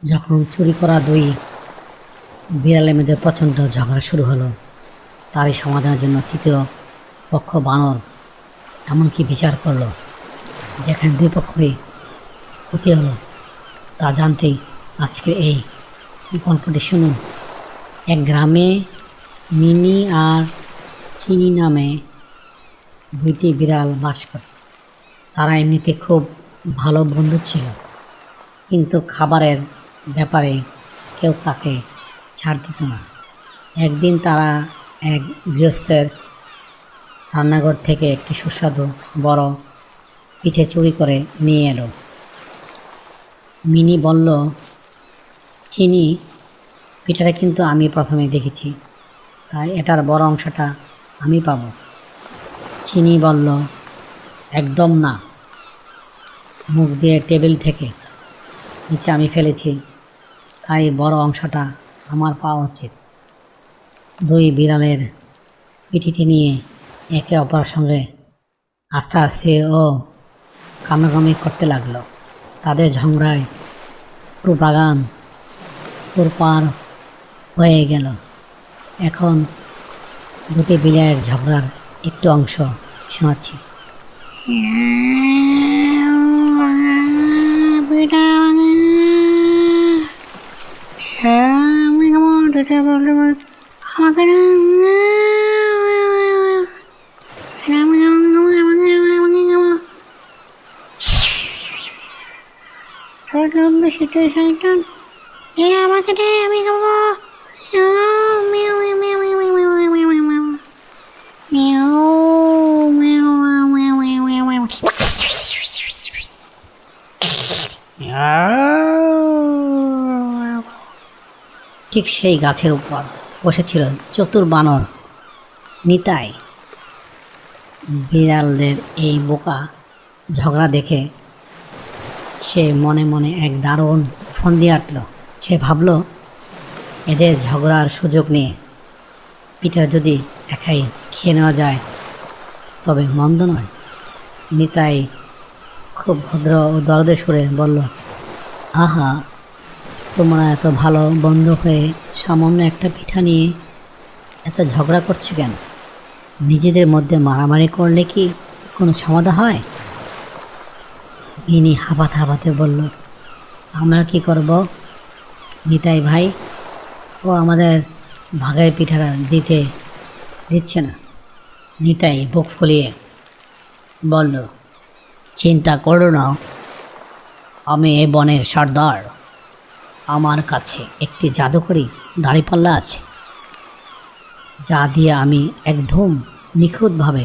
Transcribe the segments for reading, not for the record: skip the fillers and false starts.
যখন চুরি করা দুই বিড়ালের মধ্যে প্রচণ্ড ঝগড়া শুরু হলো, তারই সমাধানের জন্য তৃতীয় পক্ষ বানর এমনকি বিচার করলো, যেখানে দুই পক্ষই ক্ষতি হলো তা জানতেই আজকের এই গল্পটি শুনুন। এক গ্রামে মিনি আর চিনি নামে দুইটি বিড়াল বাস করে। তারা এমনিতে খুব ভালো বন্ধু ছিল, কিন্তু খাবারের ব্যাপারে কেউ তাকে ছাড় দিত না। একদিন তারা এক গৃহস্থের রান্নাঘর থেকে একটি সুস্বাদু বড় পিঠে চুরি করে নিয়ে এলো। মিনি বলল, চিনি, পিঠাটা কিন্তু আমি প্রথমে দেখেছি, তাই এটার বড় অংশটা আমি পাবো। চিনি বলল, একদম না, মুখ দিয়ে টেবিল থেকে নিচে আমি ফেলেছি, তাই বড় অংশটা আমার পাওয়া উচিত। দুই বিড়ালের পিঠিটি নিয়ে একে অপরের সঙ্গে আস্তে ও কামাকামি করতে লাগলো। তাদের ঝগড়ায় পুরো বাগান তোড়পাড় হয়ে গেল। এখন দুটি বিড়ালের ঝগড়ার একটু অংশ শোনাচ্ছি। আমাকে দে, আমি খাবো। মিয়াও মিয়াও মিয়াও মিয়াও মিয়াও মিয়াও মিয়াও মিয়াও মিয়াও মিয়াও মিয়াও মিয়াও। ঠিক সেই গাছের উপর বসেছিল চতুর বানর নিতাই। বিড়ালদের এই বোকা ঝগড়া দেখে সে মনে মনে এক দারুণ ফন্দি আঁটল। সে ভাবল, এদের ঝগড়ার সুযোগ নিয়ে পিঠা যদি একাই খেয়ে নেওয়া যায় তবে মন্দ নয়। নিতাই খুব ভদ্র ও দরদে সুরে বলল, আহা, তোমরা এত ভালো বন্ধু হয়ে সামান্য একটা পিঠা নিয়ে এত ঝগড়া করছো কেন? নিজেদের মধ্যে মারামারি করলে কি কোনো সমাধা হয়? মিনি হাঁপাতে বলল, আমরা কি করব? নিতাই ভাই ও আমাদের ভাগের পিঠাটা দিচ্ছে না। নিতাই বুক ফুলিয়ে বলল, চিন্তা করো না, আমি এ বনের সর্দার। আমার কাছে একটি জাদুকরি দাঁড়িপাল্লা আছে, যা দিয়ে আমি একদম নিখুঁতভাবে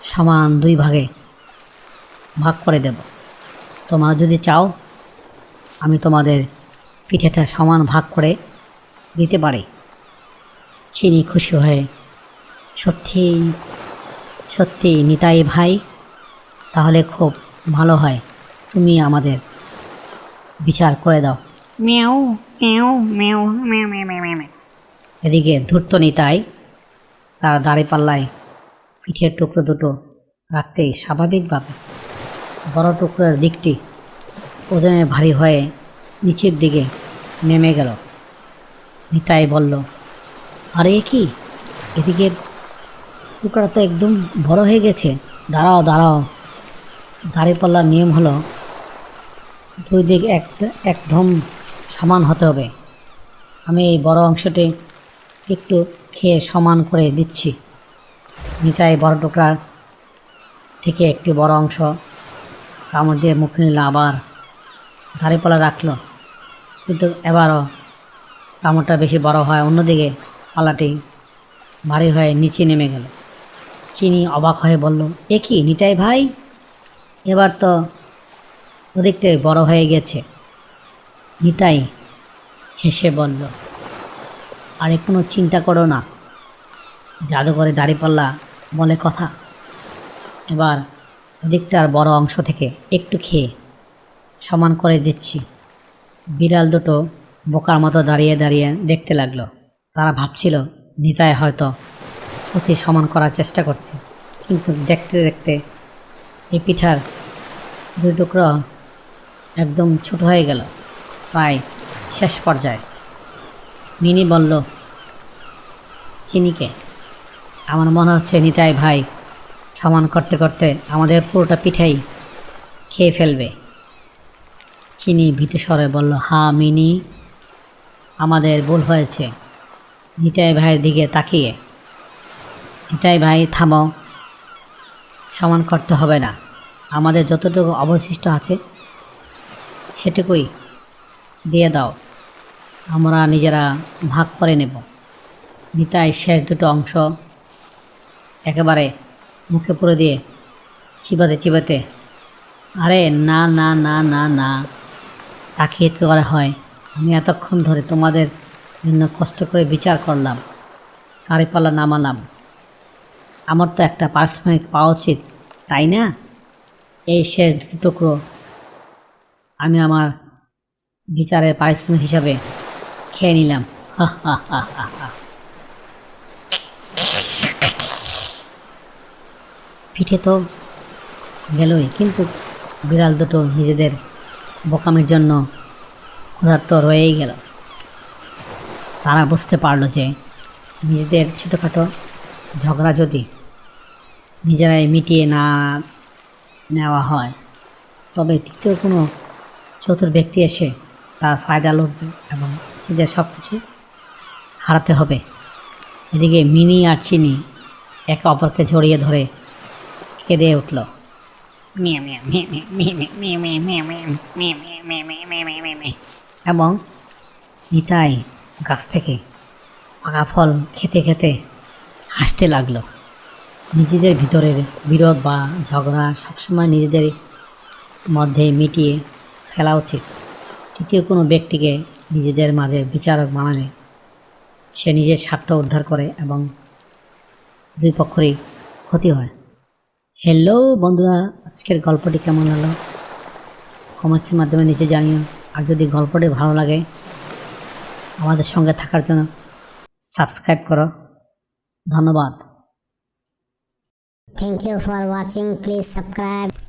সমান দুই ভাগে ভাগ করে দেব। তোমরা যদি চাও আমি তোমাদের পিঠেটা সমান ভাগ করে দিতে পারি। চিনি খুশি হয়ে, সত্যি সত্যি নিতাই ভাই, তাহলে খুব ভালো হয়, তুমি আমাদের বিচার করে দাও। মিয়াও মিয়াও মিয়াও মিয়াও মিয়াও মিয়াও মিয়াও। এদিকে ধূর্ত নিতাই তার দাঁড়িপাল্লায় পিঠের টুকরো দুটো রাখতেই স্বাভাবিকভাবে বড় টুকরোর দিকটি ওজনে ভারী হয়ে নিচের দিকে নেমে গেল। নিতাই বলল, আরে কি, এদিকের টুকরা তো একদম বড় হয়ে গেছে। দাঁড়াও, দাঁড়িপাল্লার নিয়ম হলো দুই দিক একদম সমান হতে হবে। আমি এই বড় অংশটি একটু খেয়ে সমান করে দিচ্ছি। নিতাই বড় টুকরা থেকে একটি বড় অংশ কামড় দিয়ে মুখে নিল, আবার দাঁড়িপাল্লা রাখলো, কিন্তু এবারও কামড়টা বেশি বড় হয়, অন্যদিকে পাল্লাটি ভারী হয়ে নিচে নেমে গেল। চিনি অবাক হয়ে বলল, এ কি নিতাই ভাই, এবার তো ওদিকটাই বড় হয়ে গেছে। নিতাই হেসে বলল, আরে কোনো চিন্তা করো না, জাদুঘরে দাঁড়িপাল্লা বলে কথা। এবার ওদিকটার বড় অংশ থেকে একটু খেয়ে সমান করে দিচ্ছি। বিড়াল দুটো বোকার মতো দাঁড়িয়ে দেখতে লাগলো। তারা ভাবছিল নিতাই হয়তো সত্যি সমান করার চেষ্টা করছে, কিন্তু দেখতে দেখতে এই পিঠার দুই টুকরো একদম ছোট হয়ে গেল, প্রায় শেষ পর্যায়ে মিনি বলল চিনিকে, আমার মনে হচ্ছে নিতাই ভাই সমান করতে করতে আমাদের পুরোটা পিঠাই খেয়ে ফেলবে। চিনি ভীতু স্বরে বলল, হ্যাঁ মিনি, আমাদের ভুল হয়েছে। নিতাই ভাইয়ের দিকে তাকিয়ে, নিতাই ভাই থামো, সমান করতে হবে না, আমাদের যতটুকু অবশিষ্ট আছে সেটুকুই দিয়ে দাও, আমরা নিজেরা ভাগ করে নেব। নিতাই শেষ দুটো অংশ একেবারে মুখে পুরে দিয়ে চিবাতে চিবাতে, আরে না না না না না, তাকিয়ে করা হয়, আমি এতক্ষণ ধরে তোমাদের জন্য কষ্ট করে বিচার করলাম, দাঁড়িপাল্লা নামালাম, আমার তো একটা পারিশ্রমিক পাওয়া উচিত, তাই না? এই শেষ দুটো টুকরো আমি আমার বিচারের পারিশ্রমিক হিসাবে খেয়ে নিলাম। হা হা হা হা হা। পিঠে তো গেলই, কিন্তু বিড়াল দুটো নিজেদের বোকামির জন্য ক্ষুধার্ত রয়েই গেল। তারা বুঝতে পারল যে নিজেদের ছোটোখাটো ঝগড়া যদি নিজেরাই মিটিয়ে না নেওয়া হয়, তবে তৃতীয় কোনো চতুর ব্যক্তি এসে তার ফায়দা লুটবে এবং নিজেদের সব কিছু হারাতে হবে। এদিকে মিনি আর চিনি একে অপরকে জড়িয়ে ধরে কেঁদে উঠল। এবং নিতাই গাছ থেকে পাকা ফল খেতে খেতে হাসতে লাগলো। নিজেদের ভিতরের বিরোধ বা ঝগড়া সবসময় নিজেদের মধ্যে মিটিয়ে ফেলা উচিত। তৃতীয় কোনো ব্যক্তিকে নিজেদের মাঝে বিচারক বানালে সে নিজের স্বার্থ উদ্ধার করে এবং দুই পক্ষেরই ক্ষতি হয়। হ্যালো বন্ধুরা, আজকের গল্পটি কেমন হলো কমেন্টসের মাধ্যমে নিচে জানিও। আর যদি গল্পটি ভালো লাগে আমাদের সঙ্গে থাকার জন্য সাবস্ক্রাইব করো। ধন্যবাদ। Thank you for watching. Please subscribe.